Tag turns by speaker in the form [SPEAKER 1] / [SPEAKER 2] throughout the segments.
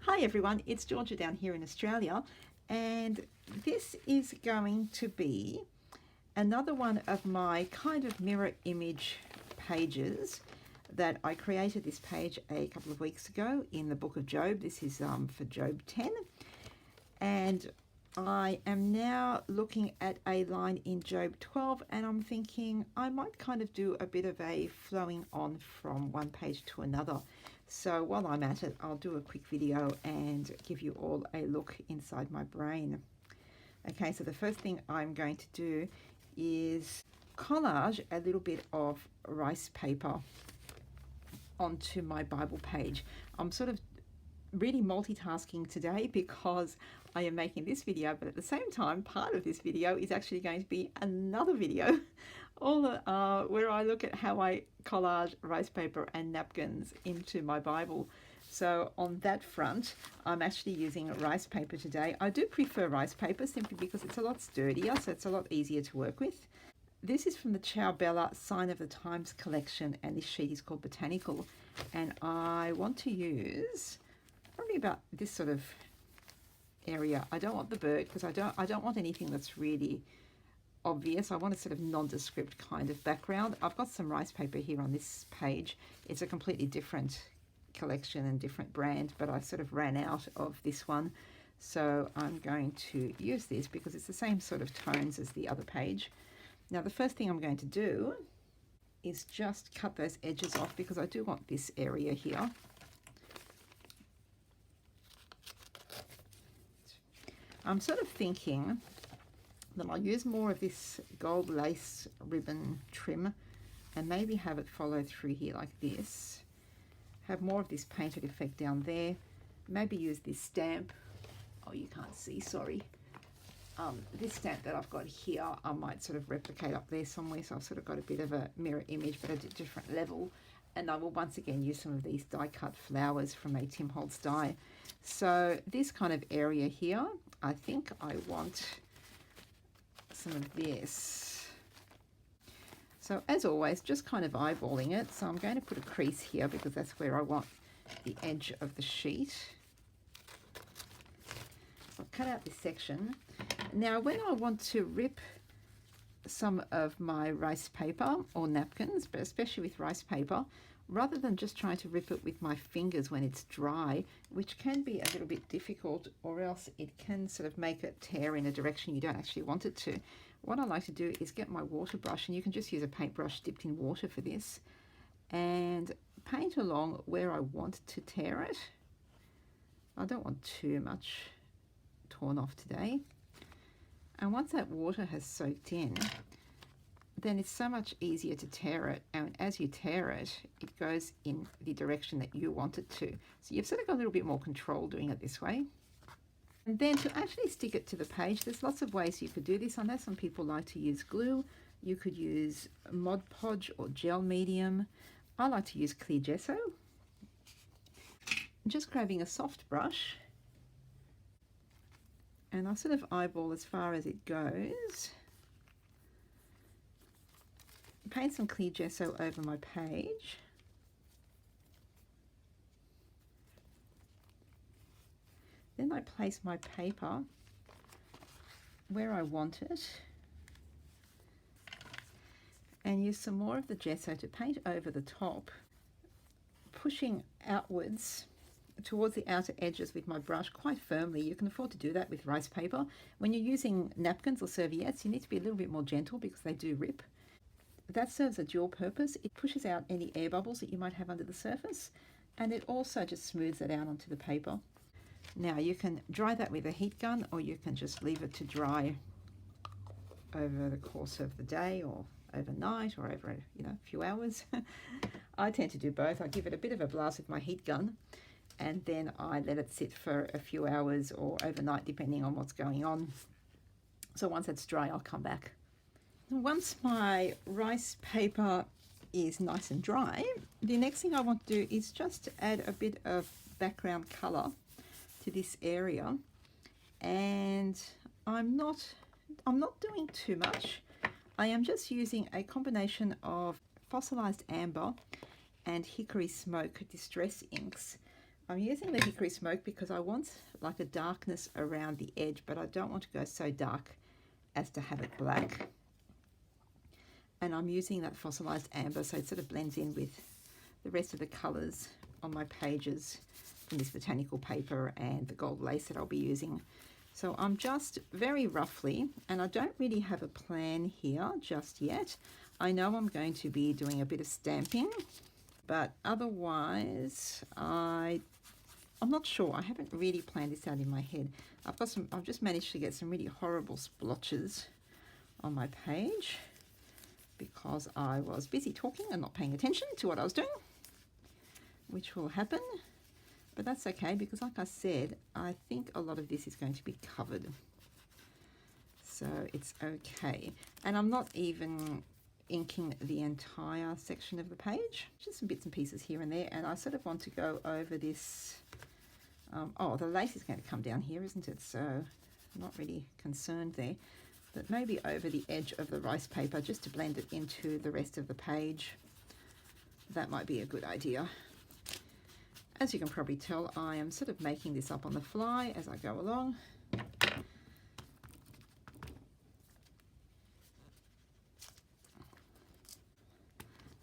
[SPEAKER 1] Hi everyone, it's Georgia down here in Australia, and this is going to be another one of my kind of mirror image pages that I created. This page a couple of weeks ago in the book of Job. This is for Job 10, and I am now looking at a line in Job 12, and I'm thinking I might kind of do a bit of a flowing on from one page to another. So while I'm at it, I'll do a quick video and give you all a look inside my brain. Okay, so the first thing I'm going to do is collage a little bit of rice paper onto my Bible page. I'm sort of really multitasking today because I am making this video, but at the same time, part of this video is actually going to be another video where I look at how I collage rice paper and napkins into my Bible. So on that front, I'm actually using rice paper today. I do prefer rice paper simply because it's a lot sturdier, so it's a lot easier to work with. This is from the Ciao Bella Sign of the Times collection, and this sheet is called Botanical, and I want to use probably about this sort of area. I don't want the bird because I don't want anything that's really obvious. I want a sort of nondescript kind of background. I've got some rice paper here on this page. It's a completely different collection and different brand, but I sort of ran out of this one, so I'm going to use this because it's the same sort of tones as the other page. Now the first thing I'm going to do is just cut those edges off because I do want this area here. I'm sort of thinking that I'll use more of this gold lace ribbon trim and maybe have it follow through here like this. Have more of this painted effect down there. Maybe use this stamp. Oh, you can't see, sorry. This stamp that I've got here, I might sort of replicate up there somewhere. So I've sort of got a bit of a mirror image, but at a different level. And I will once again use some of these die cut flowers from a Tim Holtz die. So this kind of area here, I think I want some of this. So as always, just kind of eyeballing it. So I'm going to put a crease here because that's where I want the edge of the sheet. So I'll cut out this section. Now when I want to rip some of my rice paper or napkins, but especially with rice paper, rather than just trying to rip it with my fingers when it's dry, which can be a little bit difficult, or else it can sort of make it tear in a direction you don't actually want it to. What I like to do is get my water brush, and you can just use a paintbrush dipped in water for this, and paint along where I want to tear it. I don't want too much torn off today. And once that water has soaked in, then it's so much easier to tear it, and as you tear it, it goes in the direction that you want it to. So you've sort of got a little bit more control doing it this way. And then to actually stick it to the page, there's lots of ways you could do this. I know some people like to use glue. You could use Mod Podge or gel medium. I like to use clear gesso. Just grabbing a soft brush, and I sort of eyeball as far as it goes. Paint some clear gesso over my page. Then I place my paper where I want it and use some more of the gesso to paint over the top, pushing outwards towards the outer edges with my brush quite firmly. You can afford to do that with rice paper. When you're using napkins or serviettes, you need to be a little bit more gentle because they do rip. That serves a dual purpose. It pushes out any air bubbles that you might have under the surface, and it also just smooths it out onto the paper. Now you can dry that with a heat gun, or you can just leave it to dry over the course of the day or overnight or over a few hours. I tend to do both. I give it a bit of a blast with my heat gun, and then I let it sit for a few hours or overnight depending on what's going on. So once it's dry, I'll come back. Once my rice paper is nice and dry, the next thing I want to do is just add a bit of background color to this area, and I'm not doing too much. I am just using a combination of fossilized amber and hickory smoke distress inks. I'm using the hickory smoke because I want like a darkness around the edge, but I don't want to go so dark as to have it black. And I'm using that fossilized amber so it sort of blends in with the rest of the colors on my pages from this botanical paper and the gold lace that I'll be using. So I'm just very roughly, and I don't really have a plan here just yet. I know I'm going to be doing a bit of stamping, but otherwise I'm not sure. I haven't really planned this out in my head. I've just managed to get some really horrible splotches on my page because I was busy talking and not paying attention to what I was doing, which will happen. But that's okay because, like I said, I think a lot of this is going to be covered. So it's okay. And I'm not even inking the entire section of the page, just some bits and pieces here and there. And I sort of want to go over this. Oh, the lace is going to come down here, isn't it? So I'm not really concerned there. But maybe over the edge of the rice paper just to blend it into the rest of the page. That might be a good idea. As you can probably tell, I am sort of making this up on the fly as I go along.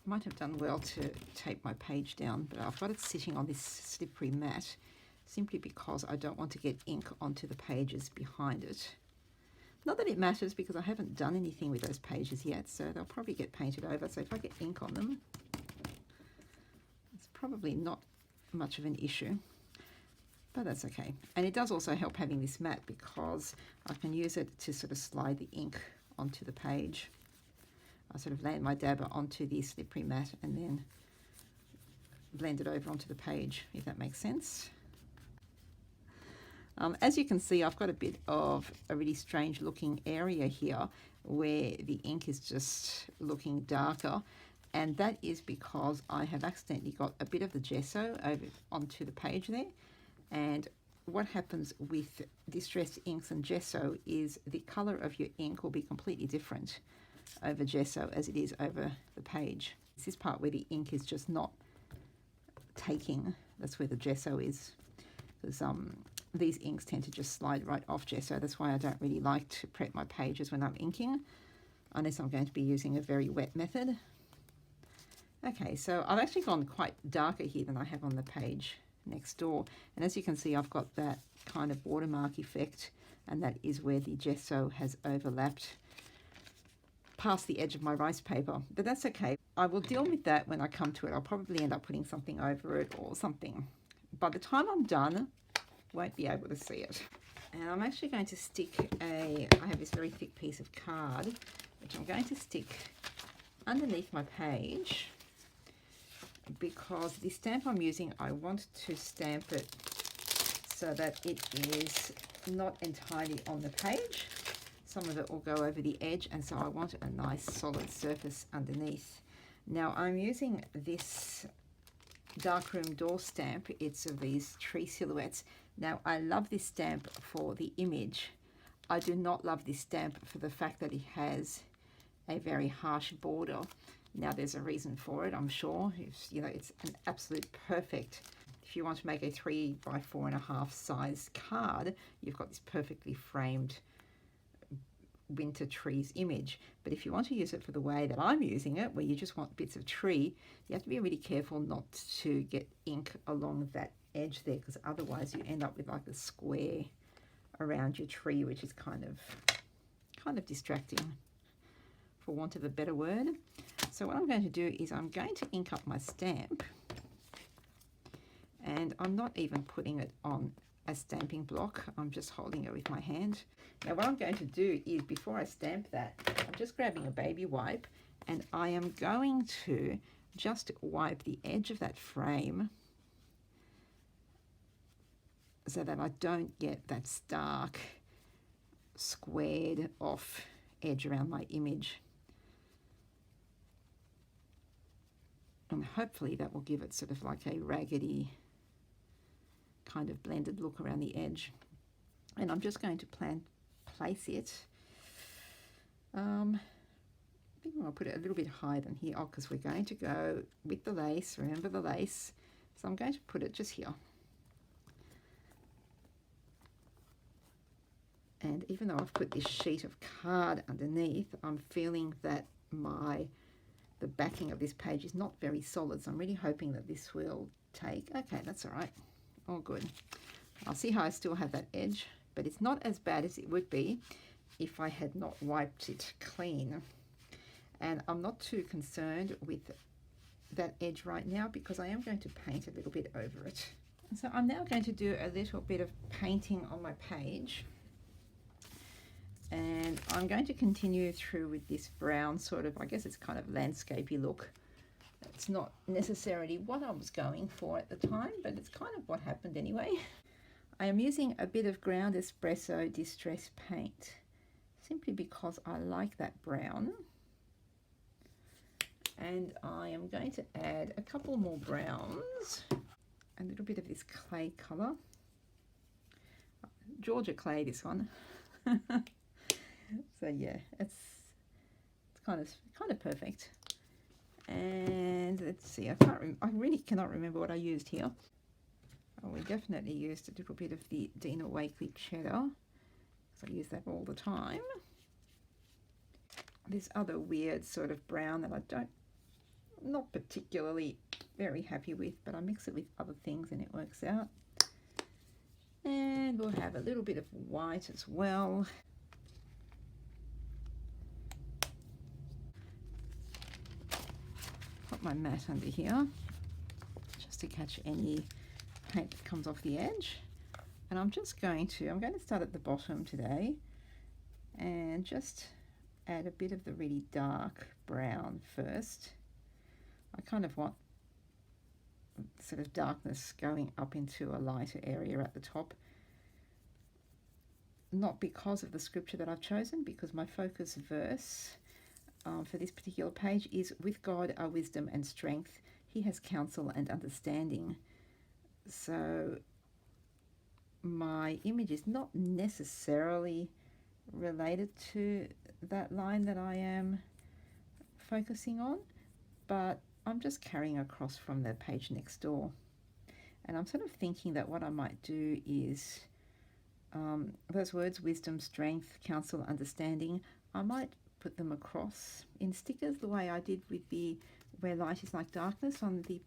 [SPEAKER 1] Might have done well to tape my page down, but I've got it sitting on this slippery mat simply because I don't want to get ink onto the pages behind it. Not that it matters because I haven't done anything with those pages yet, so they'll probably get painted over. So if I get ink on them, it's probably not much of an issue, but that's okay. And it does also help having this mat because I can use it to sort of slide the ink onto the page. I sort of land my dabber onto the slippery mat and then blend it over onto the page, if that makes sense. As you can see, I've got a bit of a really strange looking area here where the ink is just looking darker. And that is because I have accidentally got a bit of the gesso over onto the page there. And what happens with distressed inks and gesso is the color of your ink will be completely different over gesso as it is over the page. It's this part where the ink is just not taking. That's where the gesso is. Because these inks tend to just slide right off gesso. That's why I don't really like to prep my pages when I'm inking, unless I'm going to be using a very wet method. Okay, so I've actually gone quite darker here than I have on the page next door. And as you can see, I've got that kind of watermark effect, and that is where the gesso has overlapped past the edge of my rice paper. But that's okay. I will deal with that when I come to it. I'll probably end up putting something over it or something. By the time I'm done, won't be able to see it. And I'm actually going to stick I have this very thick piece of card, which I'm going to stick underneath my page, because the stamp I'm using, I want to stamp it so that it is not entirely on the page. Some of it will go over the edge, and so I want a nice solid surface underneath. Now I'm using this darkroom door stamp. It's of these tree silhouettes. Now I love this stamp for the image. I do not love this stamp for the fact that it has a very harsh border. Now there's a reason for it, I'm sure. It's an absolute perfect. If you want to make a 3 by 4.5 size card, you've got this perfectly framed winter trees image. But if you want to use it for the way that I'm using it, where you just want bits of tree, you have to be really careful not to get ink along that edge there, because otherwise you end up with like a square around your tree, which is kind of distracting, for want of a better word. So what I'm going to do is I'm going to ink up my stamp, and I'm not even putting it on a stamping block. I'm just holding it with my hand. Now what I'm going to do is, before I stamp that, I'm just grabbing a baby wipe, and I am going to just wipe the edge of that frame so that I don't get that stark squared off edge around my image. And hopefully that will give it sort of like a raggedy kind of blended look around the edge. And I'm just going to place it. I think I'll put it a little bit higher than here. Oh, because we're going to go with the lace. Remember the lace. So I'm going to put it just here. And even though I've put this sheet of card underneath, I'm feeling that the backing of this page is not very solid. So I'm really hoping that this will take. Okay, that's all right. All good. I'll see how I still have that edge, but it's not as bad as it would be if I had not wiped it clean. And I'm not too concerned with that edge right now because I am going to paint a little bit over it. So I'm now going to do a little bit of painting on my page. And I'm going to continue through with this brown sort of, I guess it's kind of landscapey look. It's not necessarily what I was going for at the time, but it's kind of what happened anyway. I am using a bit of ground espresso distress paint simply because I like that brown. And I am going to add a couple more browns, a little bit of this clay color. Georgia clay, this one. So yeah, it's kind of perfect. And let's see, I really cannot remember what I used here. Oh, we definitely used a little bit of the Dina Wakley cheddar, so I use that all the time. This other weird sort of brown that not particularly very happy with, but I mix it with other things and it works out. And we'll have a little bit of white as well. Put my mat under here just to catch any paint that comes off the edge. And I'm going to start at the bottom today and just add a bit of the really dark brown first. I kind of want sort of darkness going up into a lighter area at the top. Not because of the scripture that I've chosen, because my focus verse for this particular page is, with God are wisdom and strength. He has counsel and understanding. So my image is not necessarily related to that line that I am focusing on, but I'm just carrying across from the page next door. And I'm sort of thinking that what I might do is those words, wisdom, strength, counsel, understanding, I might put them across in stickers the way I did with the where light is like darkness on the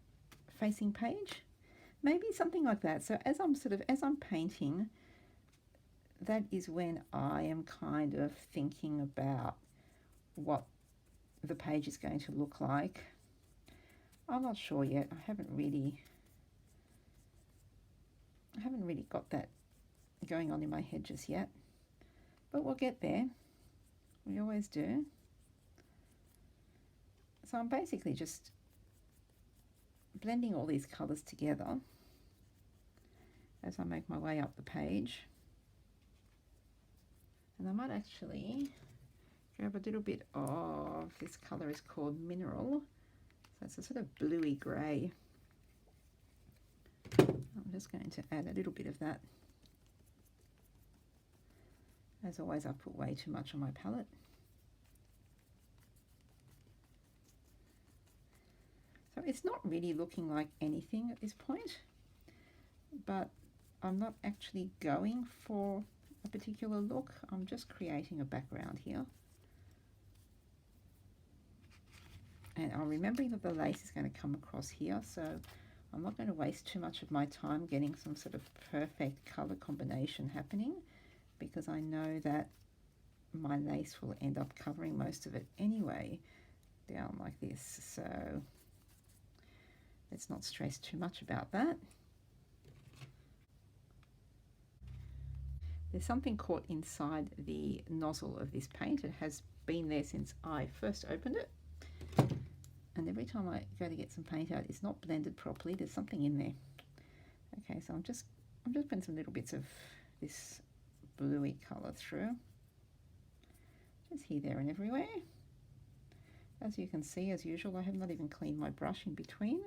[SPEAKER 1] facing page. Maybe something like that. So as I'm painting, that is when I am kind of thinking about what the page is going to look like. I'm not sure yet. I haven't really got that going on in my head just yet, but we'll get there. We always do. So I'm basically just blending all these colors together as I make my way up the page. And I might actually grab a little bit of this color, is called Mineral. So it's a sort of bluey grey. I'm just going to add a little bit of that. As always, I've put way too much on my palette. So it's not really looking like anything at this point, but I'm not actually going for a particular look. I'm just creating a background here. And I'm remembering that the lace is going to come across here, so I'm not going to waste too much of my time getting some sort of perfect color combination happening, because I know that my lace will end up covering most of it anyway, down like this. So let's not stress too much about that. There's something caught inside the nozzle of this paint. It has been there since I first opened it. And every time I go to get some paint out, it's not blended properly. There's something in there. Okay, so I'm just putting some little bits of this bluey color through. Just here, there, and everywhere. As you can see, as usual, I have not even cleaned my brush in between.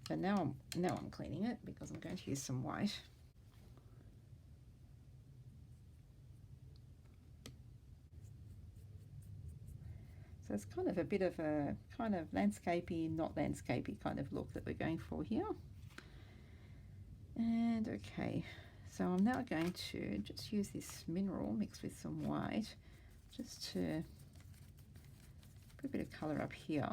[SPEAKER 1] So now I'm cleaning it because I'm going to use some white. So it's kind of a bit of a kind of landscapey, not landscapey kind of look that we're going for here. And okay, So I'm now going to just use this mineral mixed with some white just to put a bit of colour up here.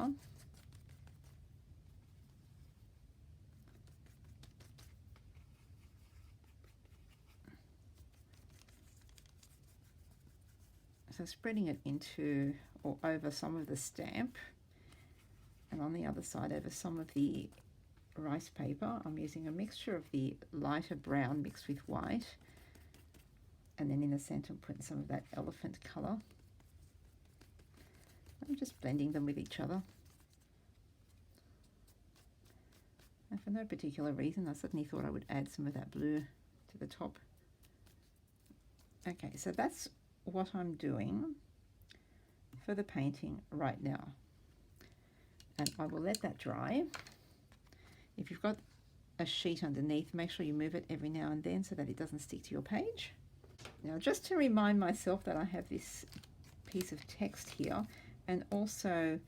[SPEAKER 1] So spreading it into or over some of the stamp, and on the other side over some of the rice paper. I'm using a mixture of the lighter brown mixed with white, and then in the center I'm putting some of that elephant color. I'm just blending them with each other. And for no particular reason, I suddenly thought I would add some of that blue to the top. Okay, so that's what I'm doing for the painting right now. And I will let that dry. If you've got a sheet underneath, make sure you move it every now and then so that it doesn't stick to your page. Now, just to remind myself that I have this piece of text here, and also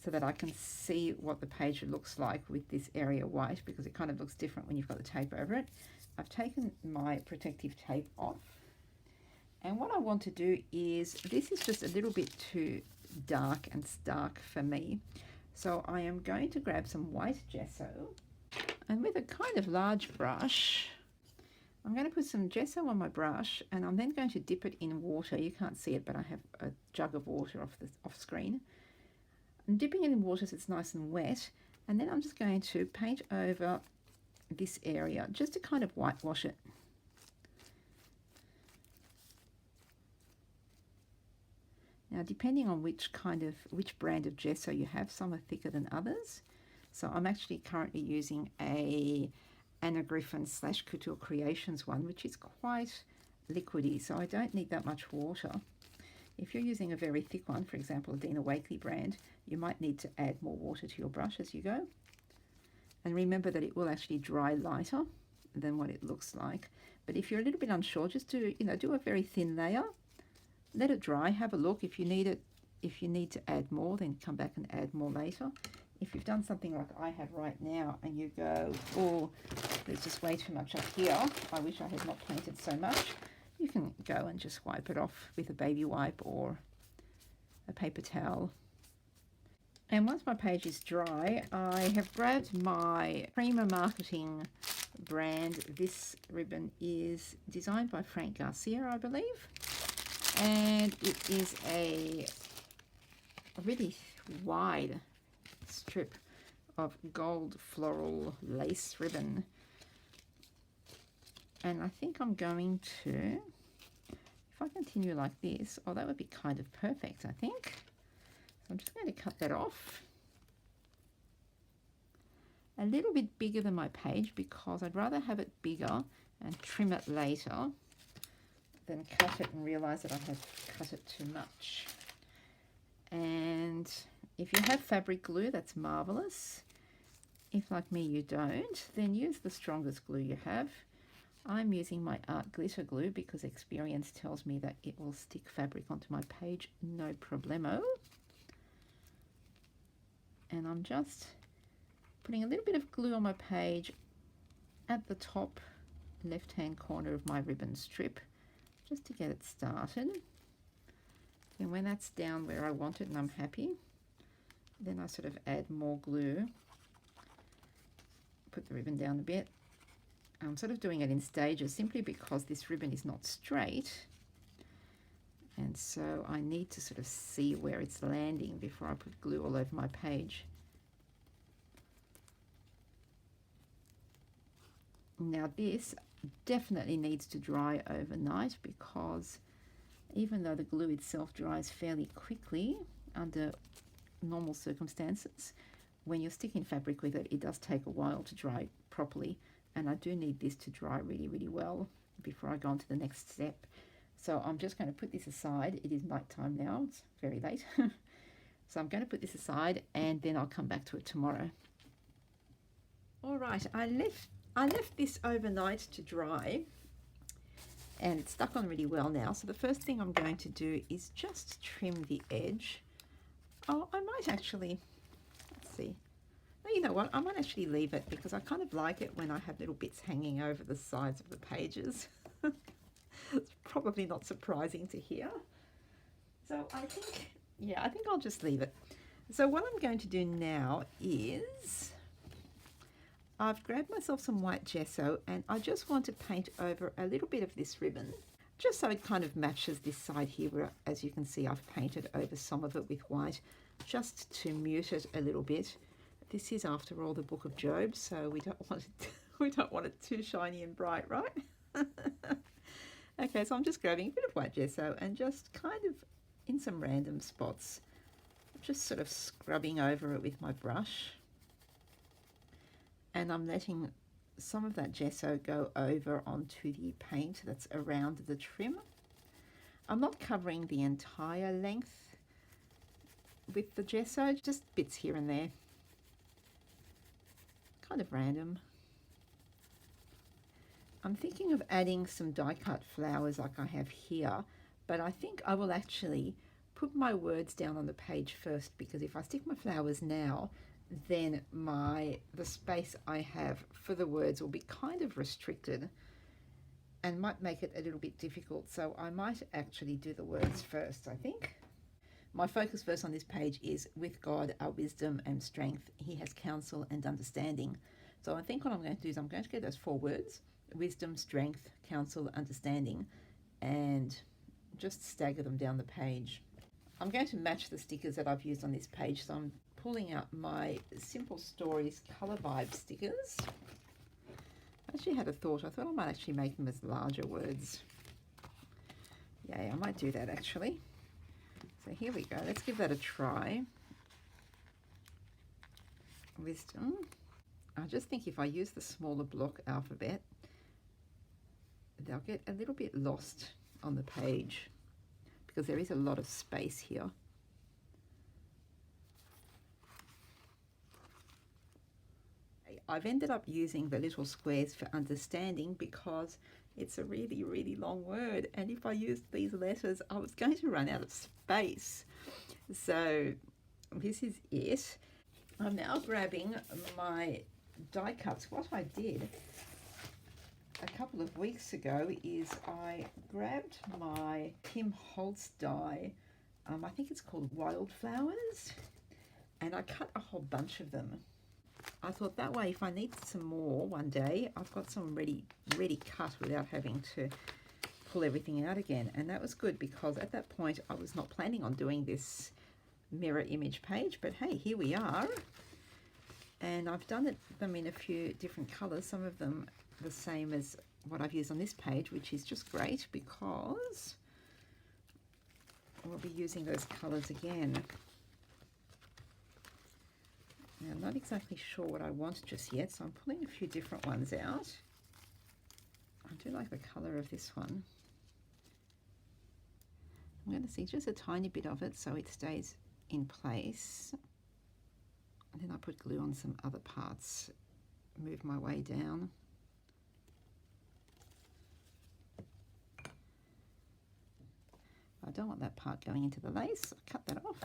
[SPEAKER 1] so that I can see what the page looks like with this area white, because it kind of looks different when you've got the tape over it. I've taken my protective tape off, and what I want to do is, this is just a little bit too dark and stark for me, so I am going to grab some white gesso, and with a kind of large brush I'm going to put some gesso on my brush, and I'm then going to dip it in water. You can't see it, but I have a jug of water off screen. I'm dipping it in water so it's nice and wet, and then I'm just going to paint over this area just to kind of whitewash it. Now, depending on which brand of gesso you have, some are thicker than others. So I'm actually currently using a Anna Griffin / Couture Creations one, which is quite liquidy, so I don't need that much water. If you're using a very thick one, for example, a Dina Wakley brand, you might need to add more water to your brush as you go. And remember that it will actually dry lighter than what it looks like. But if you're a little bit unsure, just do a very thin layer. Let it dry, have a look. If you need to add more, then come back and add more later. If you've done something like I have right now and you go, oh, there's just way too much up here, I wish I had not painted so much, you can go and just wipe it off with a baby wipe or a paper towel. And once my page is dry, I have grabbed my Prima Marketing brand. This ribbon is designed by Frank Garcia, I believe. And it is a really wide strip of gold floral lace ribbon. And I think I'm going to, if I continue like this, oh, that would be kind of perfect, I think. So I'm just going to cut that off. A little bit bigger than my page, because I'd rather have it bigger and trim it later than cut it and realize that I have cut it too much. And if you have fabric glue, that's marvelous. If, like me, you don't, then use the strongest glue you have. I'm using my art glitter glue because experience tells me that it will stick fabric onto my page no problemo. And I'm just putting a little bit of glue on my page at the top left-hand corner of my ribbon strip, just to get it started. And when that's down where I want it and I'm happy, then I sort of add more glue, put the ribbon down a bit. I'm sort of doing it in stages simply because this ribbon is not straight, and so I need to sort of see where it's landing before I put glue all over my page. Now this definitely needs to dry overnight, because even though the glue itself dries fairly quickly under normal circumstances, when you're sticking fabric with it, it does take a while to dry properly, and I do need this to dry really, really well before I go on to the next step. So I'm just going to put this aside. It is night time now, it's very late. So I'm going to put this aside and then I'll come back to it tomorrow. All right, I left this overnight to dry, and it's stuck on really well now. So the first thing I'm going to do is just trim the edge. Oh, I might actually, let's see, you know what? I might actually leave it because I kind of like it when I have little bits hanging over the sides of the pages. It's probably not surprising to hear. So I think, yeah, I think I'll just leave it. So what I'm going to do now is I've grabbed myself some white gesso and I just want to paint over a little bit of this ribbon, just so it kind of matches this side here where, as you can see, I've painted over some of it with white just to mute it a little bit. This is, after all, the Book of Job, so we don't want it, we don't want it too shiny and bright, right? Okay, so I'm just grabbing a bit of white gesso and just kind of in some random spots, just sort of scrubbing over it with my brush. And I'm letting some of that gesso go over onto the paint that's around the trim. I'm not covering the entire length with the gesso, just bits here and there. Kind of random. I'm thinking of adding some die cut flowers like I have here, but I think I will actually put my words down on the page first, because if I stick my flowers now, then the space I have for the words will be kind of restricted and might make it a little bit difficult. So I might actually do the words first, I think. My focus verse on this page is, with God are wisdom and strength. He has counsel and understanding. So I think what I'm going to do is I'm going to get those 4 words, wisdom, strength, counsel, understanding, and just stagger them down the page. I'm going to match the stickers that I've used on this page, so I'm pulling out my Simple Stories Colour Vibe stickers. I actually had a thought. I thought I might actually make them as larger words. Yeah, I might do that actually. So here we go. Let's give that a try. Wisdom. I just think if I use the smaller block alphabet, they'll get a little bit lost on the page because there is a lot of space here. I've ended up using the little squares for understanding because it's a really, really long word, and if I used these letters, I was going to run out of space. So this is it. I'm now grabbing my die cuts. What I did a couple of weeks ago is I grabbed my Tim Holtz die, I think it's called Wildflowers, and I cut a whole bunch of them. I thought that way, if I need some more one day, I've got some ready cut without having to pull everything out again. And that was good because at that point I was not planning on doing this mirror image page, but hey, here we are. And I've done them in a few different colors, some of them the same as what I've used on this page, which is just great because we'll be using those colors again. Now, I'm not exactly sure what I want just yet, so I'm pulling a few different ones out. I do like the colour of this one. I'm going to see just a tiny bit of it so it stays in place. And then I put glue on some other parts, move my way down. I don't want that part going into the lace, so cut that off.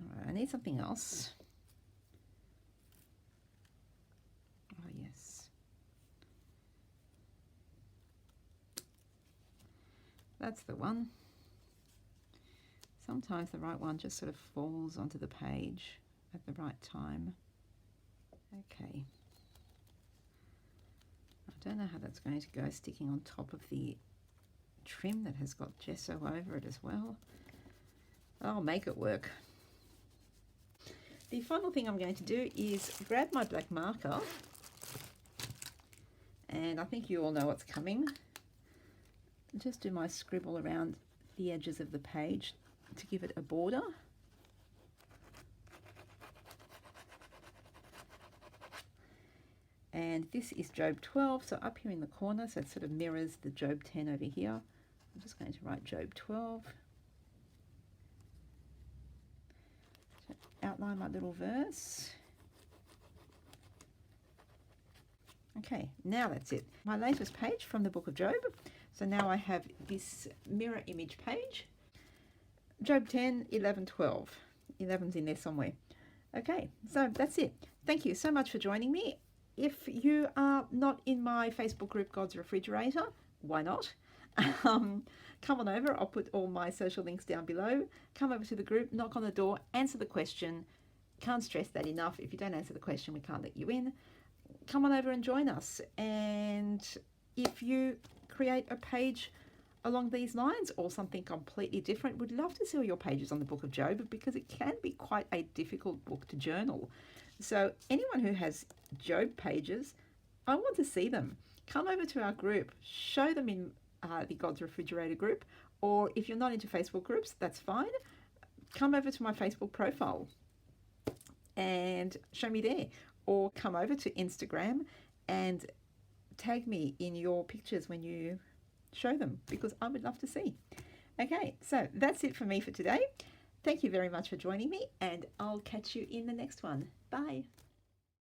[SPEAKER 1] All right, I need something else. Oh yes. That's the one. Sometimes the right one just sort of falls onto the page at the right time. Okay. I don't know how that's going to go sticking on top of the trim that has got gesso over it as well. I'll make it work. The final thing I'm going to do is grab my black marker, and I think you all know what's coming. Just do my scribble around the edges of the page to give it a border. And this is Job 12, so up here in the corner, so it sort of mirrors the Job 10 over here. I'm just going to write Job 12. Outline my little verse. Okay, now that's it. My latest page from the Book of Job. So now I have this mirror image page. Job 10, 11, 12. 11's in there somewhere. Okay, so that's it. Thank you so much for joining me. If you are not in my Facebook group, God's Refrigerator, why not? Um, Come on over. I'll put all my social links down below. Come over to the group, knock on the door, answer the question. Can't stress that enough. If you don't answer the question, we can't let you in. Come on over and join us. And if you create a page along these lines or something completely different, would love to see all your pages on the book of Job, because it can be quite a difficult book to journal. So anyone who has Job pages, I want to see them. Come over to our group, show them in the God's Refrigerator group, or if you're not into Facebook groups, that's fine. Come over to my Facebook profile and show me there, or come over to Instagram and tag me in your pictures when you show them, because I would love to see. Okay, so that's it for me for today. Thank you very much for joining me, and I'll catch you in the next one. Bye.